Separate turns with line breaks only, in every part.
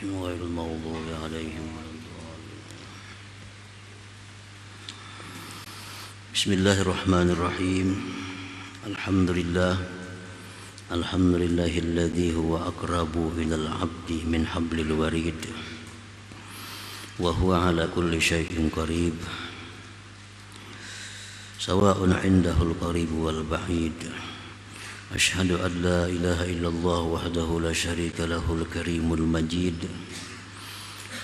غير المغضوب عليهم ولا الضالين. بسم الله الرحمن الرحيم. الحمد لله الذي هو أقرب إلى العبد من حبل الوريد وهو على كل شيء قريب سواء عنده القريب والبعيد. أشهد أن لا إله إلا الله وحده لا شريك له الكريم المجيد.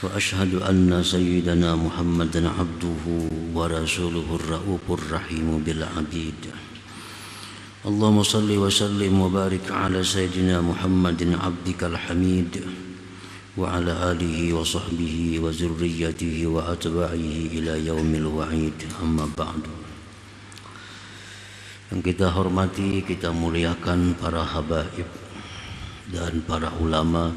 وأشهد أن سيدنا محمدا عبده ورسوله الرؤوف الرحيم بالعبيد. اللهم صل وسلم وبارك على سيدنا محمد عبدك الحميد وعلى آله وصحبه وذريته وأتباعه إلى يوم الوعيد. أما بعد. Yang kita hormati, kita muliakan para habaib dan para ulama,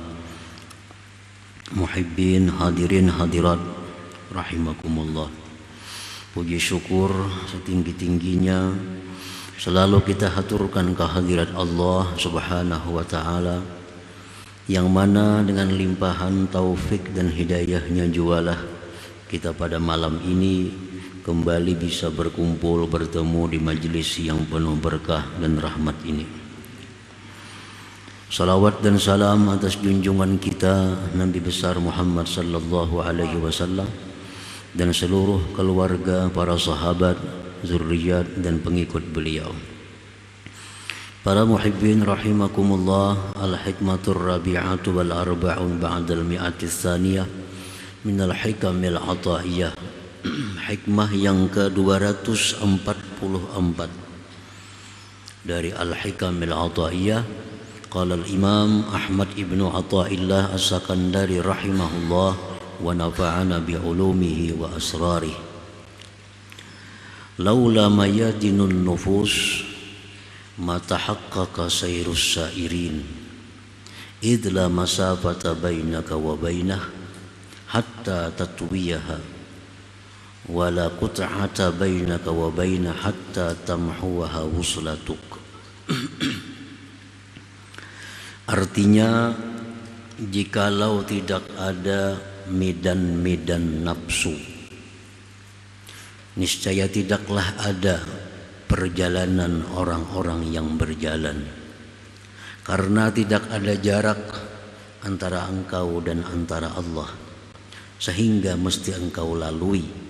muhibbin, hadirin hadirat rahimakumullah. Puji syukur setinggi-tingginya selalu kita haturkan kehadirat Allah Subhanahu wa taala, yang mana dengan limpahan taufik dan hidayahnya jualah kita pada malam ini kembali bisa berkumpul bertemu di majelis yang penuh berkah dan rahmat ini. Salawat dan salam atas junjungan kita Nabi besar Muhammad sallallahu alaihi wasallam dan seluruh keluarga, para sahabat, zuriat dan pengikut beliau. Para muhibbin rahimakumullah, al-hikmatur rabi'atu wal arba'un ba'dal mi'atis tsaniyah minal hikamil ataiyah. Hikmah yang ke-244 dari Al-Hikamil Ataiyah. Qala al-Imam Ahmad ibnu Athaillah As-Sakandari rahimahullah wa nafa'ana bi'ulumihi wa asrarih. Laula mayadinun nufus ma tahaqqaqa sayrus sairin idh la masafata bainaka wa bainah hatta tatwiyaha wala qut'ata bainaka wa baina hatta tamhuwaha wuslatuk. Artinya, jikalau tidak ada medan-medan nafsu, niscaya tidaklah ada perjalanan orang-orang yang berjalan, karena tidak ada jarak antara engkau dan antara Allah, sehingga mesti engkau lalui.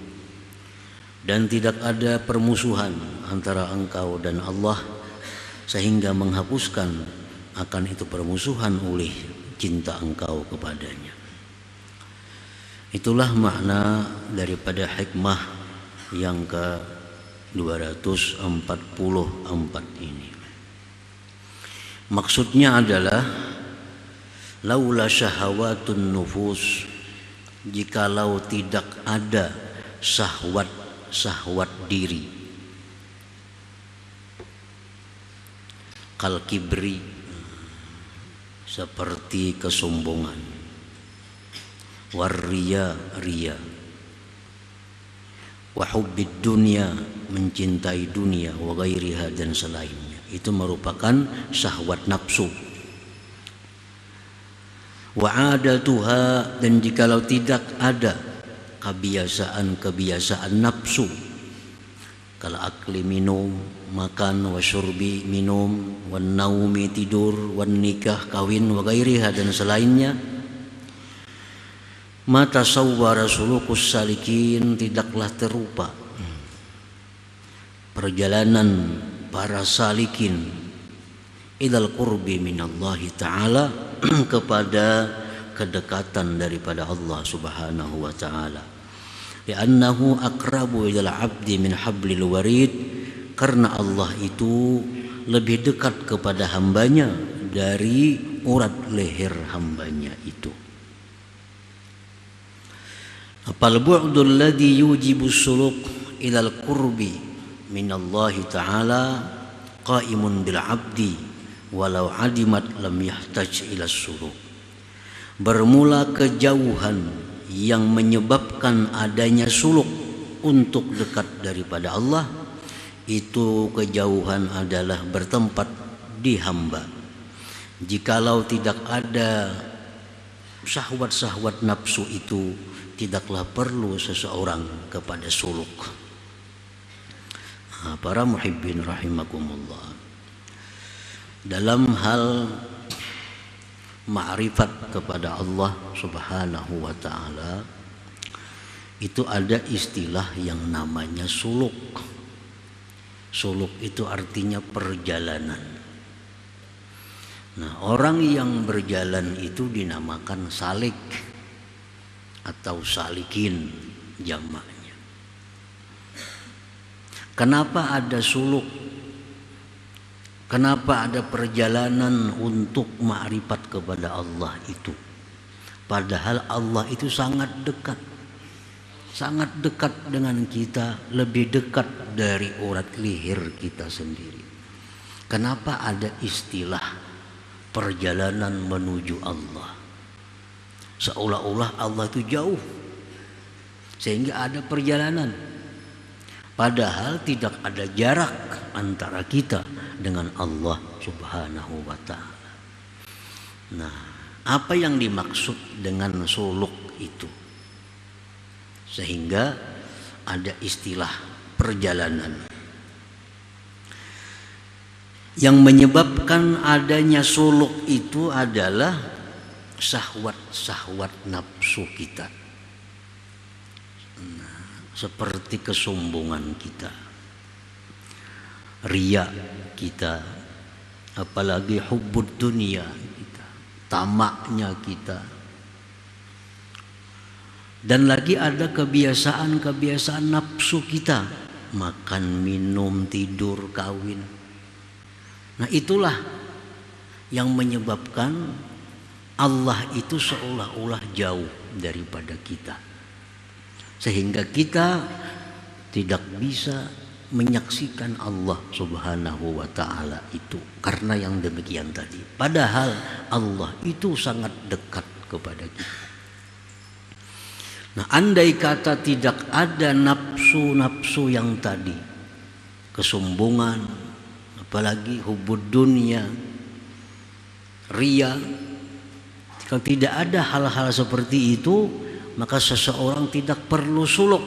Dan tidak ada permusuhan antara engkau dan Allah, sehingga menghapuskan akan itu permusuhan oleh cinta engkau kepadanya. Itulah makna daripada hikmah yang ke-244 ini. Maksudnya adalah laula syahawatun nufus, jikalau tidak ada syahwat diri, kal kibri, seperti kesombongan, warriya, riya, wa hubbid dunya, mencintai dunia, wa ghairiha, dan selainnya. Itu merupakan syahwat nafsu. Wa adatuha, dan jikalau tidak ada kebiasaan nafsu, kal akli, minum, makan, wa syurbi, minum, wan naumi, tidur, wan nikah, kawin, wa ghairiha, dan selainnya, mata sawwara sulukus salikin, tidaklah terupa perjalanan para salikin ilal qurbi minallahi ta'ala, kepada kedekatan daripada Allah Subhanahu wa taala. Li'annahu aqrabu ilal 'abdi min hablil warid, karena Allah itu lebih dekat kepada hambanya dari urat leher hambanya itu. Apal bu'dul ladzi yujibu suluk ilal qurbi minallahi ta'ala qa'imun bil 'abdi walau 'adimat lam yahtaj ila suluk. Bermula kejauhan yang menyebabkan adanya suluk untuk dekat daripada Allah, itu kejauhan adalah bertempat di hamba. Jikalau tidak ada syahwat-syahwat nafsu itu tidaklah perlu seseorang kepada suluk. Para muhibbin rahimakumullah, dalam hal ma'rifat kepada Allah Subhanahu wa ta'ala itu ada istilah yang namanya suluk. Suluk itu artinya perjalanan. Nah, orang yang berjalan itu dinamakan salik atau salikin jamaknya. Kenapa ada suluk? Kenapa ada perjalanan untuk ma'rifat kepada Allah itu? Padahal Allah itu sangat dekat. Sangat dekat dengan kita, lebih dekat dari urat leher kita sendiri. Kenapa ada istilah perjalanan menuju Allah? Seolah-olah Allah itu jauh, sehingga ada perjalanan. Padahal tidak ada jarak antara kita dengan Allah Subhanahu wa ta'ala. Nah, apa yang dimaksud dengan suluk itu? Sehingga ada istilah perjalanan. Yang menyebabkan adanya suluk itu adalah syahwat-syahwat nafsu kita. Seperti kesombongan kita, riya kita, apalagi hubbud dunia kita, tamaknya kita. Dan lagi ada kebiasaan-kebiasaan nafsu kita, makan, minum, tidur, kawin. Nah, itulah yang menyebabkan Allah itu seolah-olah jauh daripada kita, sehingga kita tidak bisa menyaksikan Allah Subhanahu wa ta'ala itu karena yang demikian tadi. Padahal Allah itu sangat dekat kepada kita. Nah, andai kata tidak ada nafsu-nafsu yang tadi, kesombongan, apalagi hubbud dunia, riya, kalau tidak ada hal-hal seperti itu, maka seseorang tidak perlu suluk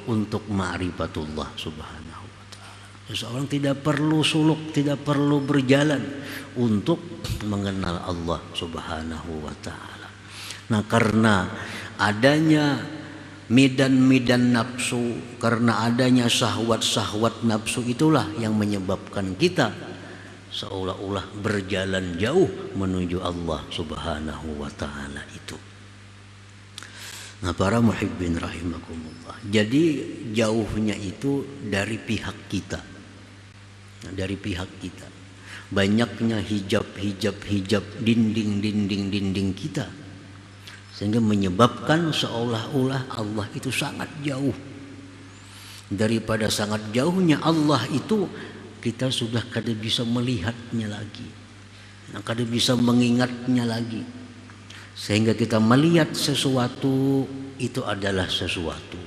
untuk ma'rifatullah Subhanahu wa ta'ala. Seseorang tidak perlu suluk, tidak perlu berjalan untuk mengenal Allah Subhanahu wa ta'ala. Nah, karena adanya medan-medan nafsu, karena adanya syahwat-syahwat nafsu, itulah yang menyebabkan kita seolah-olah berjalan jauh menuju Allah Subhanahu wa ta'ala itu. Nah, para muhibbin rahimakumullah, jadi jauhnya itu dari pihak kita. Nah, dari pihak kita. Banyaknya hijab, dinding kita, sehingga menyebabkan seolah-olah Allah itu sangat jauh. Daripada sangat jauhnya Allah itu, kita sudah kada bisa melihatnya lagi, kada bisa mengingatnya lagi, sehingga kita melihat sesuatu itu adalah sesuatu,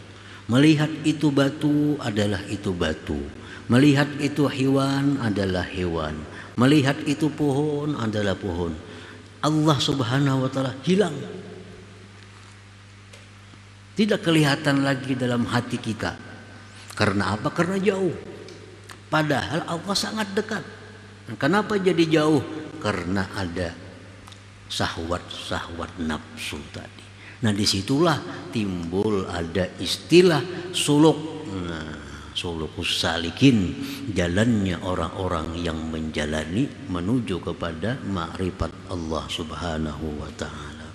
melihat itu batu adalah itu batu, melihat itu hewan adalah hewan, melihat itu pohon adalah pohon. Allah Subhanahu wa ta'ala hilang, tidak kelihatan lagi dalam hati kita. Karena apa? Karena jauh. Padahal Allah sangat dekat. Kenapa jadi jauh? Karena ada syahwat-syahwat nafsu tadi. Nah, disitulah timbul ada istilah suluk. Nah, sulukus salikin, jalannya orang-orang yang menjalani menuju kepada ma'rifat Allah Subhanahu wa ta'ala.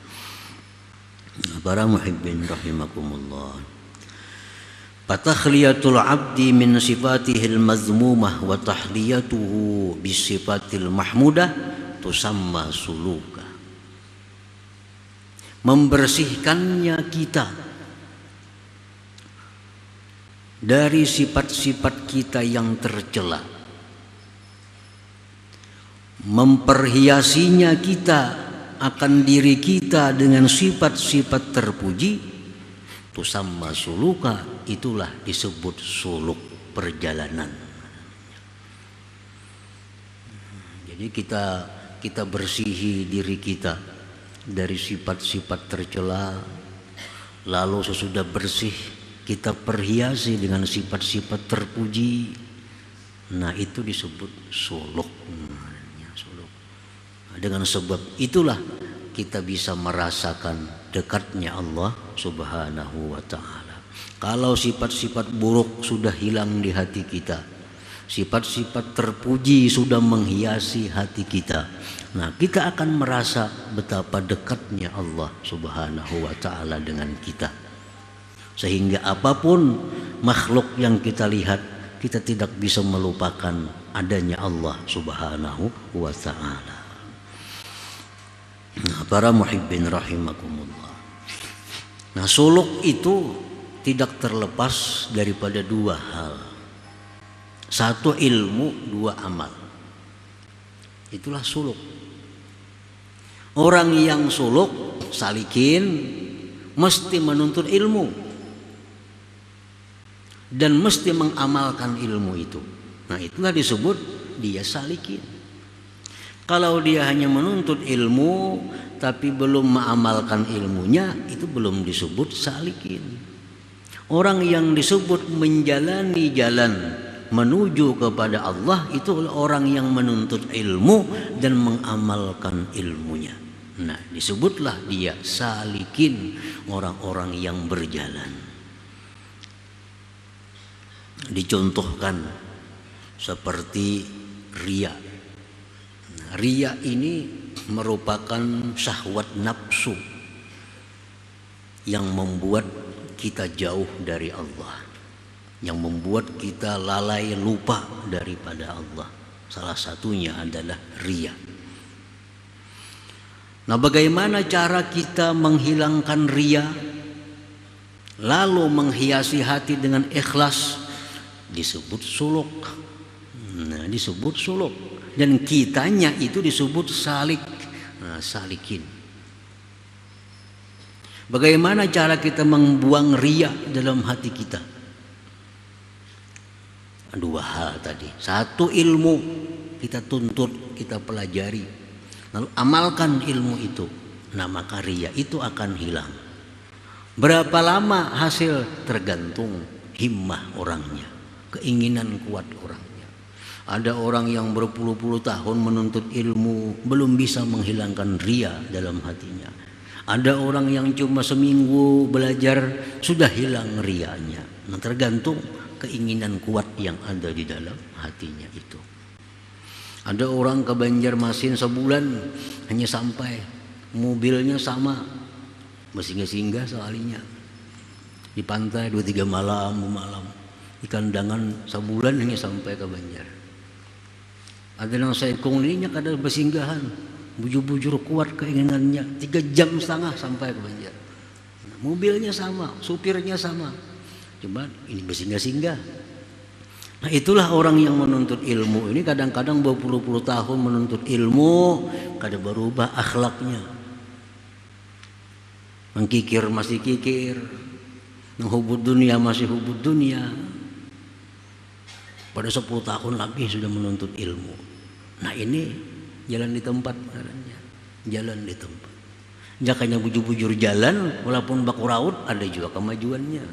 Para muhibbin rahimakumullah, fatakhliyatul abdi min sifatihil mazmumah wa tahliyatuhu bisifatil mahmudah tusamma suluka. Membersihkannya kita dari sifat-sifat kita yang tercela, memperhiasinya kita akan diri kita dengan sifat-sifat terpuji, tusamma suluka, itulah disebut suluk, perjalanan. Jadi kita bersihi diri kita dari sifat-sifat tercela, lalu sesudah bersih kita perhiasi dengan sifat-sifat terpuji. Nah, itu disebut suluk. Dengan sebab itulah kita bisa merasakan dekatnya Allah Subhanahu wa ta'ala. Kalau sifat-sifat buruk sudah hilang di hati kita, sifat-sifat terpuji sudah menghiasi hati kita, nah kita akan merasa betapa dekatnya Allah Subhanahu wa ta'ala dengan kita. Sehingga apapun makhluk yang kita lihat, kita tidak bisa melupakan adanya Allah Subhanahu wa ta'ala. Nah, para muhibbin rahimakumullah. Nah, suluk itu tidak terlepas daripada dua hal. Satu ilmu, dua amal. Itulah suluk. Orang yang suluk, salikin, mesti menuntut ilmu dan mesti mengamalkan ilmu itu. Nah, itulah disebut dia salikin. Kalau dia hanya menuntut ilmu tapi belum mengamalkan ilmunya, itu belum disebut salikin. Orang yang disebut menjalani jalan menuju kepada Allah itu orang yang menuntut ilmu dan mengamalkan ilmunya. Nah, disebutlah dia salikin, orang-orang yang berjalan. Dicontohkan seperti riya. Riya ini merupakan syahwat nafsu yang membuat kita jauh dari Allah, yang membuat kita lalai lupa daripada Allah. Salah satunya adalah riya. Nah, bagaimana cara kita menghilangkan riya lalu menghiasi hati dengan ikhlas? Disebut suluk. Nah, disebut suluk. Dan kitanya itu disebut salik. Nah, salikin. Bagaimana cara kita membuang riya dalam hati kita? Dua hal tadi. Satu, ilmu kita tuntut, kita pelajari, lalu amalkan ilmu itu. Nah, maka riya itu akan hilang. Berapa lama hasil? Tergantung himmah orangnya, keinginan kuat orangnya. Ada orang yang berpuluh-puluh tahun menuntut ilmu belum bisa menghilangkan riya dalam hatinya. Ada orang yang cuma seminggu belajar sudah hilang riyanya. Nah, tergantung keinginan kuat yang ada di dalam hatinya itu. Ada orang ke Banjarmasin sebulan hanya sampai, mobilnya sama, masih nggak singgah soalnya. Di pantai 2-3 malam, di kandangan sebulan hanya sampai ke Banjar. Ada yang saya konglinya kada bersinggahan, bujur-bujur kuat keinginannya, 3,5 jam sampai ke Banjar. Nah, mobilnya sama, supirnya sama, cuma ini bersinggah-singgah. Nah, itulah orang yang menuntut ilmu ini kadang-kadang berpuluh-puluh tahun menuntut ilmu, kada berubah akhlaknya. Mengkikir masih kikir, menghubud dunia masih hubud dunia. Pada 10 tahun lagi sudah menuntut ilmu. Nah, ini jalan di tempat, jalan di tempat. Jakanya bujur-bujur jalan, walaupun baku raut, ada juga kemajuannya.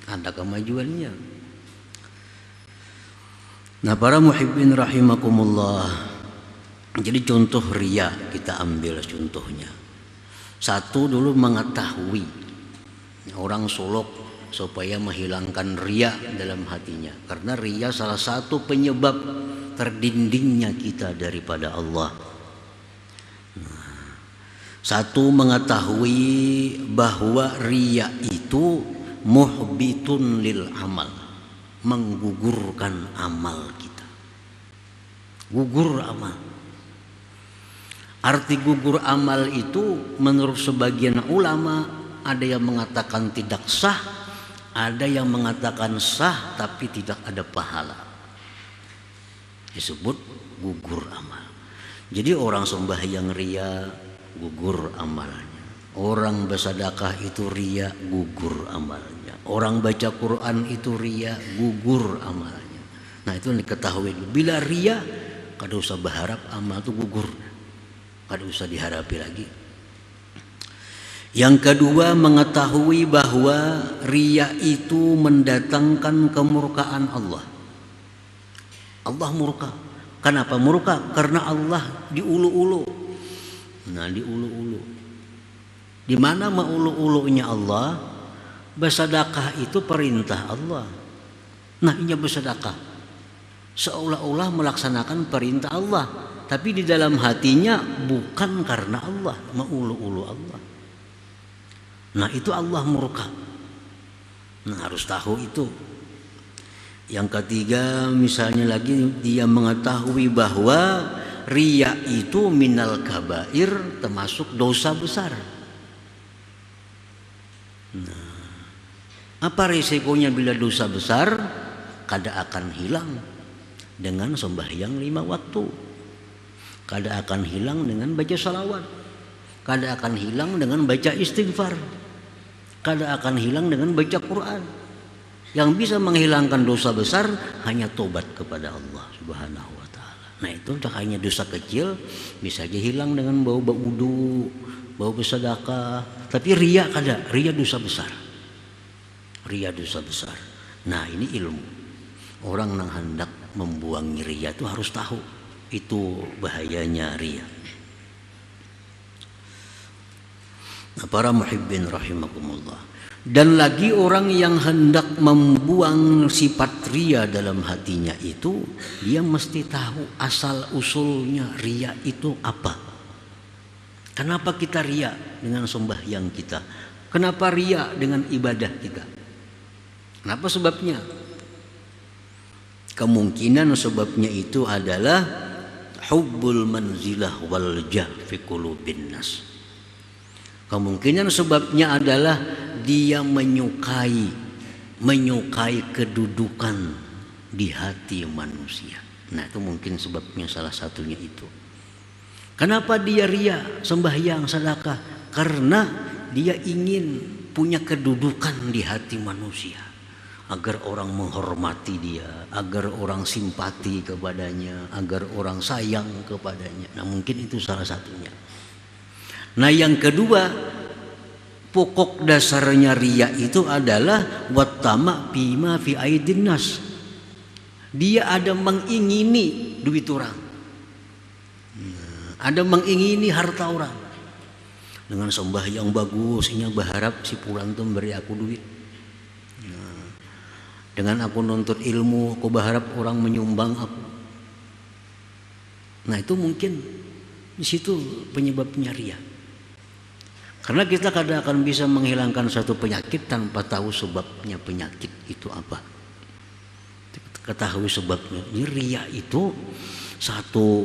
Ada kemajuannya. Nah, para muhibbin rahimakumullah. Jadi contoh riya kita ambil contohnya. Satu dulu mengetahui orang suluk supaya menghilangkan riya dalam hatinya. Karena riya salah satu penyebab terdindingnya kita daripada Allah. Nah, satu mengetahui bahwa riya itu muhbitun lil amal, menggugurkan amal kita. Gugur amal. Arti gugur amal itu menurut sebagian ulama ada yang mengatakan tidak sah, ada yang mengatakan sah tapi tidak ada pahala. Disebut gugur amal. Jadi orang sembahyang riya, gugur amalnya. Orang bersedekah itu riya, gugur amalnya. Orang baca Quran itu riya, gugur amalnya. Nah, itu diketahui. Bila riya, kada usah berharap amal itu gugur, kada usah diharapi lagi. Yang kedua, mengetahui bahwa riya itu mendatangkan kemurkaan Allah. Allah murka. Kenapa murka? Karena Allah diulu-ulu. Nah, diulu-ulu. Di mana maulu-ulunya Allah? Bersedekah itu perintah Allah. Nah, ini bersedekah seolah-olah melaksanakan perintah Allah, tapi di dalam hatinya bukan karena Allah, maulu-ulu Allah. Nah, itu Allah murka. Nah, harus tahu itu. Yang ketiga, misalnya lagi, dia mengetahui bahwa riya itu minal kabair, termasuk dosa besar. Nah, apa risikonya bila dosa besar? Kada akan hilang dengan sembahyang 5 waktu. Kada akan hilang dengan baca salawat. Kada akan hilang dengan baca istighfar. Kada akan hilang dengan baca Quran. Yang bisa menghilangkan dosa besar hanya tobat kepada Allah Subhanahu wa ta'ala. Nah, itu hanya dosa kecil bisa aja hilang dengan bau wudu, bau bersedekah. Tapi riya kada, riya dosa besar. Riya dosa besar. Nah, ini ilmu. Orang yang hendak membuangi riya itu harus tahu itu bahayanya riya. Nah, para muhibbin rahimakumullah. Dan lagi orang yang hendak membuang sifat riya dalam hatinya itu, dia mesti tahu asal usulnya riya itu apa. Kenapa kita riya dengan sembahyang kita? Kenapa riya dengan ibadah kita? Kenapa sebabnya? Kemungkinan sebabnya itu adalah hubbul manzilah wal jah fi qulubin nas. Kemungkinan sebabnya adalah dia menyukai kedudukan di hati manusia. Nah, itu mungkin sebabnya, salah satunya itu. Kenapa dia riya sembahyang sedekah? Karena dia ingin punya kedudukan di hati manusia, agar orang menghormati dia, agar orang simpati kepadanya, agar orang sayang kepadanya. Nah, mungkin itu salah satunya. Nah, yang kedua, pokok dasarnya riya itu adalah wattama bima fi aidin nas. Dia ada mengingini duit orang, ada mengingini harta orang. Dengan sembahyang bagus, ini berharap si pulang tuh beri aku duit. Dengan aku nuntut ilmu, aku berharap orang menyumbang aku. Nah, itu mungkin di situ penyebabnya riya. Karena kita kadang akan bisa menghilangkan satu penyakit tanpa tahu sebabnya penyakit itu apa. Ketahui sebabnya. Ini riya itu satu,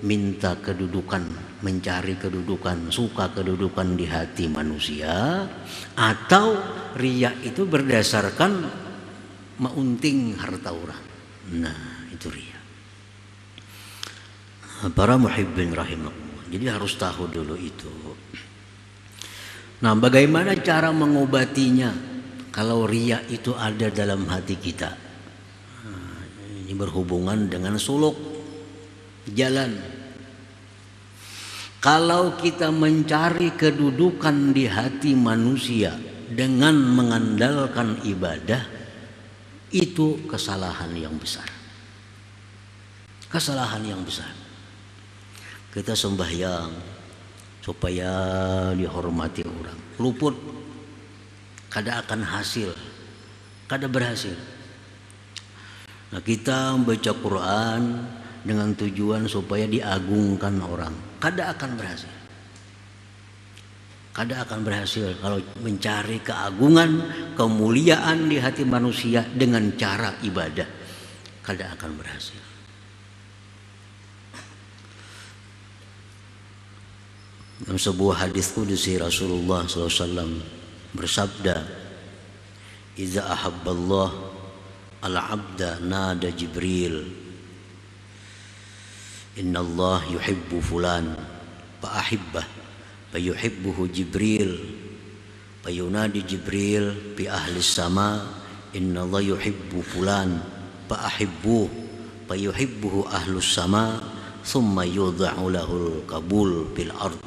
minta kedudukan, mencari kedudukan, suka kedudukan di hati manusia, atau riya itu berdasarkan maunting harta orang. Nah, itu riya. Para muhibbin rahimakumullah. Jadi harus tahu dulu itu. Nah, bagaimana cara mengobatinya kalau riya itu ada dalam hati kita? Nah, ini berhubungan dengan suluk jalan. Kalau kita mencari kedudukan di hati manusia dengan mengandalkan ibadah, itu kesalahan yang besar. Kesalahan yang besar. Kita sembahyang supaya dihormati orang, luput, kada akan hasil, kada berhasil. Nah, kita membaca Quran dengan tujuan supaya diagungkan orang, kada akan berhasil. Kada akan berhasil kalau mencari keagungan, kemuliaan di hati manusia dengan cara ibadah, kada akan berhasil. Dalam sebuah hadis qudsi Rasulullah SAW bersabda, "Idza ahabballah al-'abda nada Jibril, inna Allah yuhibbu fulan fa ahibbah, fa yuhibbuhu Jibril, fa yunadi Jibril bi ahli sama, inna Allah yuhibbu fulan fa ahibbuh, fa yuhibbuhu ahlus sama, thumma yudha'u lahul qabul bil ard."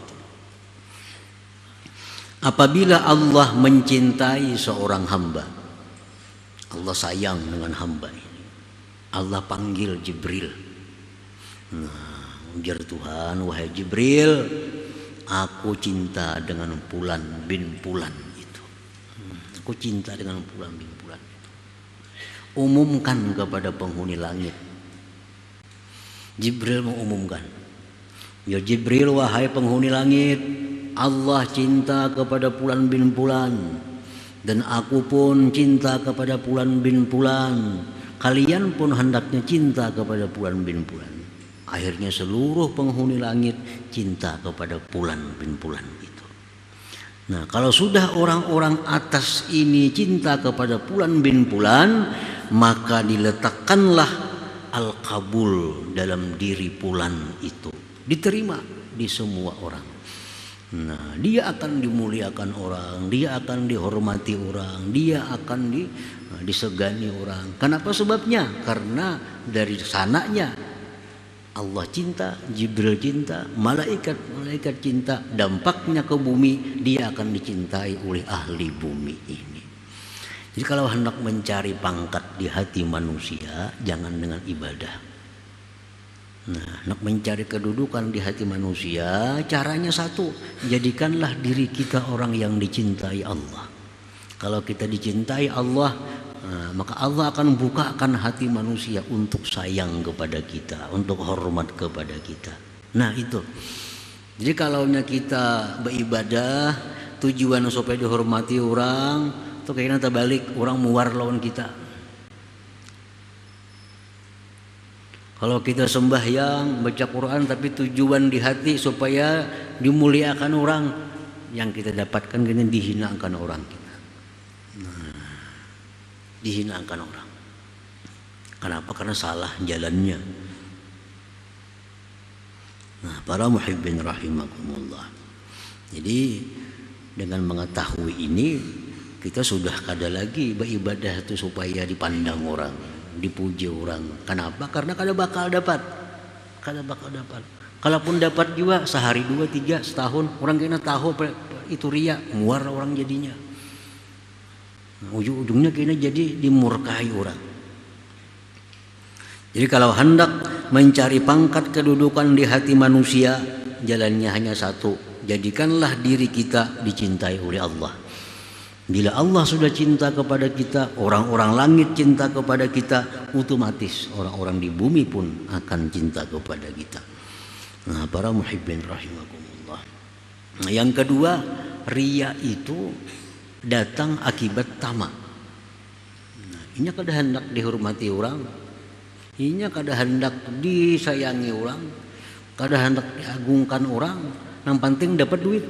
Apabila Allah mencintai seorang hamba, Allah sayang dengan hamba ini, Allah panggil Jibril. Nah, ujar Tuhan, wahai Jibril, aku cinta dengan Fulan bin Fulan itu. Aku cinta dengan Fulan bin Fulan itu. Umumkan kepada penghuni langit. Jibril mengumumkan, ya Jibril, wahai penghuni langit, Allah cinta kepada Fulan bin Fulan, dan aku pun cinta kepada Fulan bin Fulan. Kalian pun hendaknya cinta kepada Fulan bin Fulan. Akhirnya seluruh penghuni langit cinta kepada Fulan bin Fulan itu. Nah, kalau sudah orang-orang atas ini cinta kepada Fulan bin Fulan, maka diletakkanlah al-qabul dalam diri Fulan itu, diterima di semua orang. Nah, dia akan dimuliakan orang, dia akan dihormati orang, dia akan disegani orang. Kenapa sebabnya? Karena dari sananya Allah cinta, Jibril cinta, malaikat cinta, dampaknya ke bumi, dia akan dicintai oleh ahli bumi ini. Jadi kalau hendak mencari pangkat di hati manusia, jangan dengan ibadah. Nah, hendak mencari kedudukan di hati manusia, caranya satu, jadikanlah diri kita orang yang dicintai Allah. Kalau kita dicintai Allah, maka Allah akan bukakan hati manusia untuk sayang kepada kita, untuk hormat kepada kita. Nah itu. Jadi kalau kita beribadah tujuan supaya dihormati orang, itu kayaknya terbalik, orang muar lawan kita. Kalau kita sembahyang, baca Quran, tapi tujuan di hati supaya dimuliakan orang, yang kita dapatkan kini dihinakan orang kita. Nah, dihinakan orang. Kenapa? Karena salah jalannya. Nah, para muhibbin rahimakumullah. Jadi dengan mengetahui ini, kita sudah kada lagi beribadah itu supaya dipandang orang, dipuji orang. Kenapa? Karena kada bakal dapat. Kalaupun dapat juga sehari, 2, 3, setahun, orang kena tahu itu ria, muar orang jadinya. Nah, ujung-ujungnya kena jadi dimurkai orang. Jadi kalau hendak mencari pangkat kedudukan di hati manusia, jalannya hanya satu, jadikanlah diri kita dicintai oleh Allah. Bila Allah sudah cinta kepada kita, orang-orang langit cinta kepada kita, otomatis orang-orang di bumi pun akan cinta kepada kita. Nah, para muhibbin rahimakumullah. Nah, yang kedua, riya itu datang akibat tamak. Nah, ini kada hendak dihormati orang, ini kada hendak disayangi orang, kada hendak diagungkan orang, yang penting dapat duit.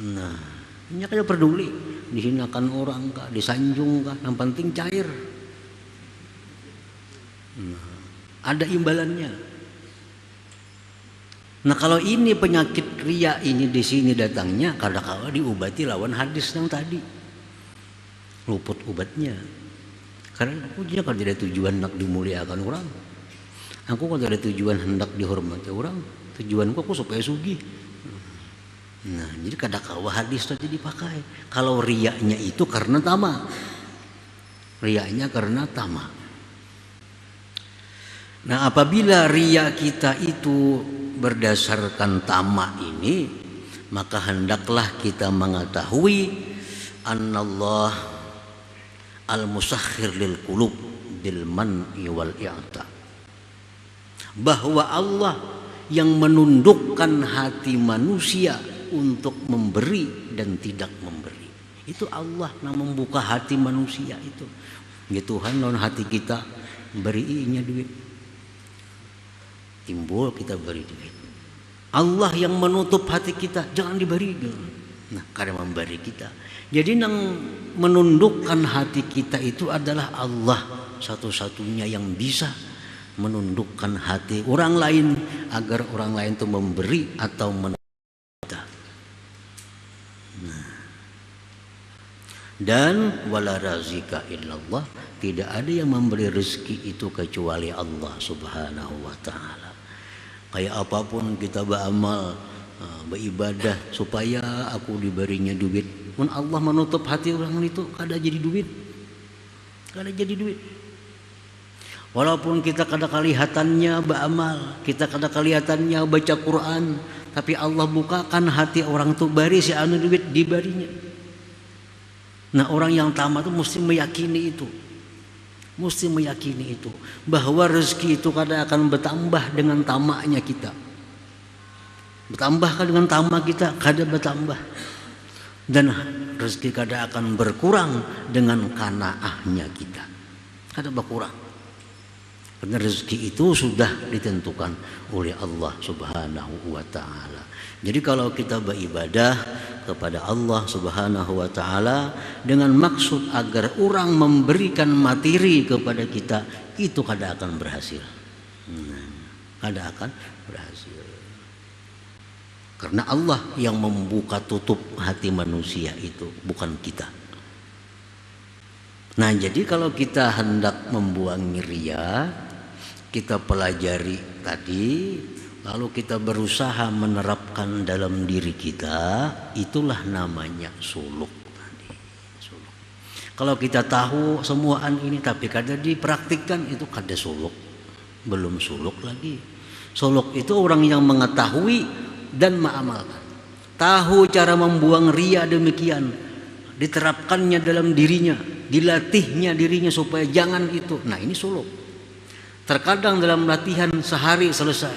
Nah, ini kada peduli dihinakan orang kah, disanjung kah, yang penting cair. Nah, ada imbalannya. Nah, kalau ini penyakit riya ini di sini datangnya, kadang-kadang diobati lawan hadis yang tadi. Luput obatnya. Karena aku juga kada ada tujuan hendak dimuliakan orang. Aku kada ada tujuan hendak dihormati orang. Tujuanku aku supaya sugih. Nah, jadi kadang-kadang hadis tadi dipakai. Kalau riyanya itu karena tamak. Riyanya karena tamak. Nah, apabila riya kita itu berdasarkan tamak ini, maka hendaklah kita mengetahui annallah al-musakhir lil qulub bil man'i wal i'ta, bahwa Allah yang menundukkan hati manusia untuk memberi dan tidak memberi. Itu Allah yang membuka hati manusia itu. Ya Tuhan, non hati kita berinya duit, timbul kita beri duit. Allah yang menutup hati kita, jangan diberi. Nah, karena memberi kita. Jadi yang menundukkan hati kita itu adalah Allah, satu-satunya yang bisa menundukkan hati orang lain agar orang lain itu memberi atau menundukkan kita. Nah. Dan wala razika illallah, tidak ada yang memberi rezeki itu kecuali Allah Subhanahu wa taala. Kayak apapun kita beramal, beribadah supaya aku diberinya duit. Mun Allah menutup hati orang itu kada jadi duit. Kada jadi duit. Walaupun kita kada kelihatannya beramal, kita kada kelihatannya baca Quran, tapi Allah bukakan hati orang itu bari si anu duit dibarinya. Nah, orang yang tamat itu mesti meyakini itu. Mesti meyakini itu bahwa rezeki itu kadang akan bertambah dengan tamaknya kita. Bertambah dengan tamak kita kadang bertambah. Dan rezeki kadang akan berkurang dengan qanaahnya kita. Kadang berkurang. Karena rezeki itu sudah ditentukan oleh Allah Subhanahu wa taala. Jadi kalau kita beribadah kepada Allah Subhanahu wa taala dengan maksud agar orang memberikan materi kepada kita, itu kada akan berhasil. Kada akan berhasil. Karena Allah yang membuka tutup hati manusia itu, bukan kita. Nah, jadi kalau kita hendak membuang riya, kita pelajari tadi, lalu kita berusaha menerapkan dalam diri kita, itulah namanya suluk tadi. Suluk. Kalau kita tahu semuaan ini tapi kada dipraktikkan, itu kada suluk. Belum suluk lagi. Suluk itu orang yang mengetahui dan mengamalkan. Tahu cara membuang riya demikian, diterapkannya dalam dirinya, dilatihnya dirinya supaya jangan itu. Nah, ini suluk. Terkadang dalam latihan sehari selesai.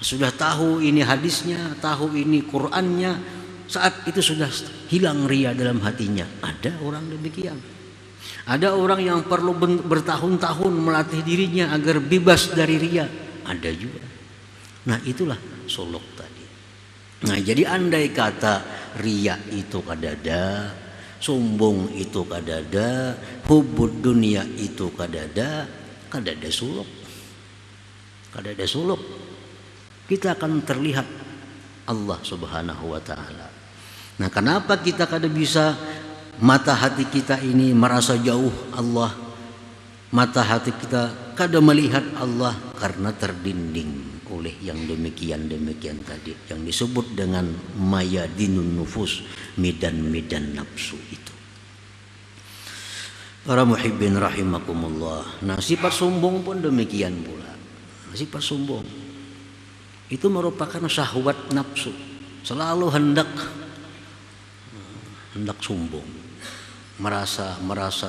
Sudah tahu ini hadisnya, tahu ini Qur'annya, saat itu sudah hilang riya dalam hatinya. Ada orang demikian. Ada orang yang perlu bertahun-tahun melatih dirinya agar bebas dari riya. Ada juga. Nah, itulah suluk tadi. Nah, jadi andai kata riya itu kadada, sombong itu kadada, hubud dunia itu kadada suluk. Kadada suluk. Kita akan terlihat Allah Subhanahu wa taala. Nah, kenapa kita kada bisa mata hati kita ini merasa jauh Allah? Mata hati kita kada melihat Allah karena terdinding oleh yang demikian tadi, yang disebut dengan mayadinun nufus, medan-medan nafsu itu. Para muhibbin rahimakumullah. Nah, sifat sombong pun demikian pula. Sifat sombong itu merupakan syahwat nafsu. Selalu hendak sombong. Merasa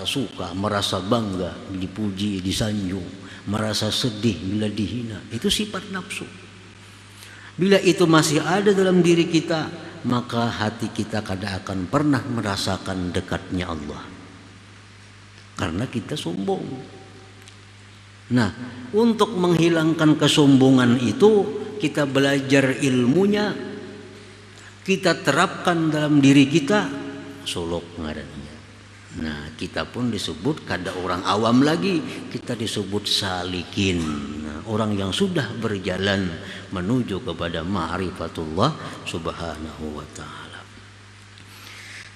suka, merasa bangga dipuji, disanjung, merasa sedih bila dihina. Itu sifat nafsu. Bila itu masih ada dalam diri kita, maka hati kita kada akan pernah merasakan dekatnya Allah. Karena kita sombong. Nah, untuk menghilangkan kesombongan itu, kita belajar ilmunya, kita terapkan dalam diri kita, suluk ngarannya. Nah, kita pun disebut kada orang awam lagi, kita disebut salikin. Nah, orang yang sudah berjalan menuju kepada ma'rifatullah Subhanahu wa ta'ala.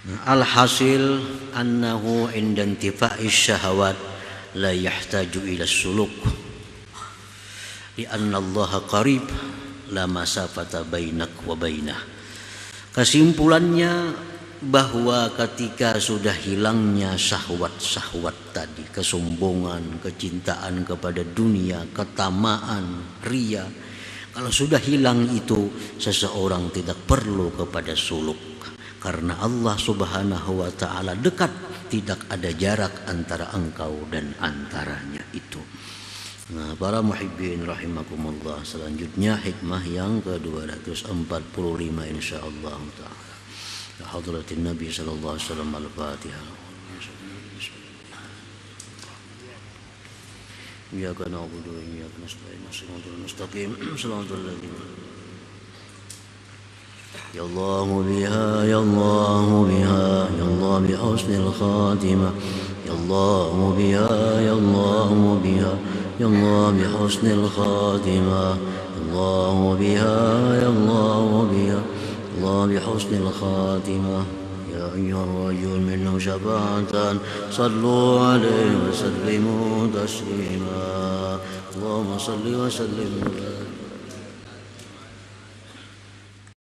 Alhasil annahu inda intifa'is syahawat la yahtaju ila suluk lianna Allah qarib la masafata bainak wa bainah. Kesimpulannya bahwa ketika sudah hilangnya syahwat-syahwat tadi, kesombongan, kecintaan kepada dunia, ketamaan, riya, kalau sudah hilang itu, seseorang tidak perlu kepada suluk. Karena Allah Subhanahu wa ta'ala dekat, tidak ada jarak antara engkau dan antaranya itu. Nah, para muhibbin rahimakumullah, selanjutnya hikmah yang ke-245 insyaallah ta'ala. Hadratin Nabi sallallahu alaihi wasallam, al-Fatihah. Iyyaka na'budu wa iyyaka nasta'in, shiratal mustaqim, shiratal ladzina يا الله بها يا الله بها يا الله بحسن الخاتمة يا الله بها يا الله بها يا الله بحسن الخاتمة يا الله بها يا الله بها يا الله بحسن الخاتمة يا أيها الرجل منه شفاعة صلوا عليه وسلموا تسليما اللهم صل وسلم